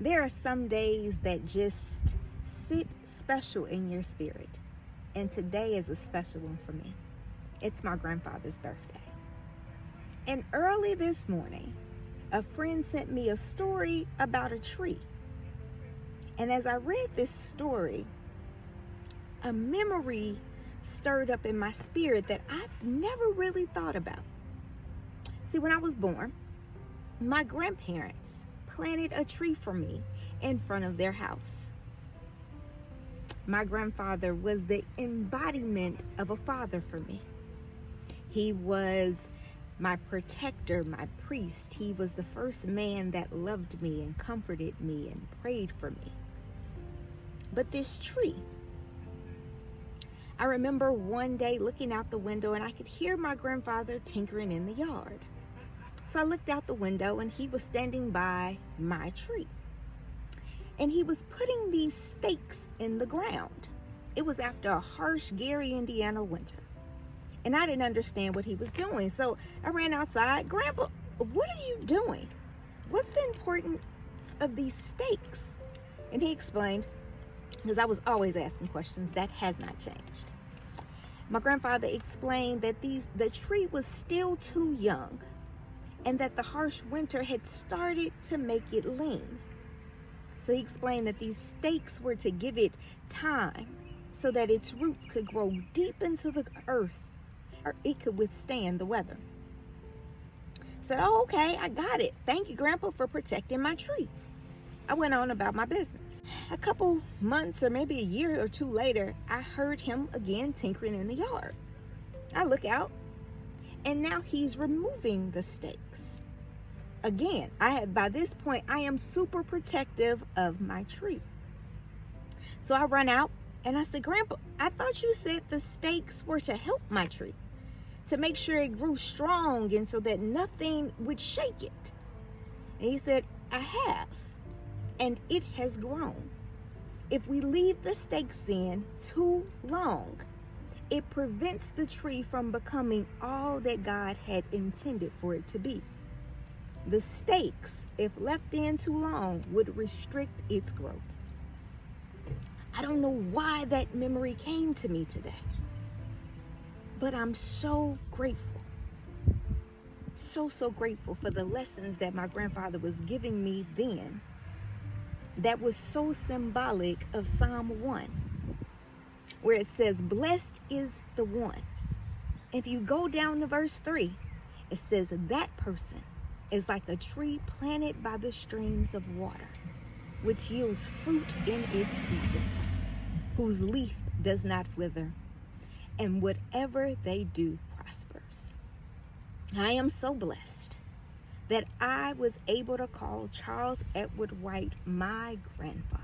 There are some days that just sit special in your spirit. And today is a special one for me. It's my grandfather's birthday. And early this morning, a friend sent me a story about a tree. And as I read this story, a memory stirred up in my spirit that I've never really thought about. See, when I was born, my grandparents planted a tree for me in front of their house. My grandfather was the embodiment of a father for me. He was my protector, my priest. He was the first man that loved me and comforted me and prayed for me. But this tree, I remember one day looking out the window and I could hear my grandfather tinkering in the yard. So I looked out the window and he was standing by my tree. And he was putting these stakes in the ground. It was after a harsh Gary, Indiana winter. And I didn't understand what he was doing. So I ran outside. Grandpa, what are you doing? What's the importance of these stakes? And he explained, because I was always asking questions. That has not changed. My grandfather explained that the tree was still too young and that the harsh winter had started to make it lean. So he explained that these stakes were to give it time so that its roots could grow deep into the earth, or it could withstand the weather. I said, oh, okay, I got it. Thank you, Grandpa, for protecting my tree. I went on about my business. A couple months or maybe a year or two later, I heard him again tinkering in the yard. I look out, and now he's removing the stakes. Again, by this point, I am super protective of my tree. So I run out and I said, Grandpa, I thought you said the stakes were to help my tree, to make sure it grew strong and so that nothing would shake it. And he said, I have, and it has grown. If we leave the stakes in too long, it prevents the tree from becoming all that God had intended for it to be. The stakes, if left in too long, would restrict its growth. I don't know why that memory came to me today, but I'm so grateful. So grateful for the lessons that my grandfather was giving me then that was so symbolic of Psalm 1, where it says, blessed is the one. If you go down to verse 3, it says that person is like a tree planted by the streams of water, which yields fruit in its season, whose leaf does not wither, and whatever they do prospers. I am so blessed that I was able to call Charles Edward White my grandfather.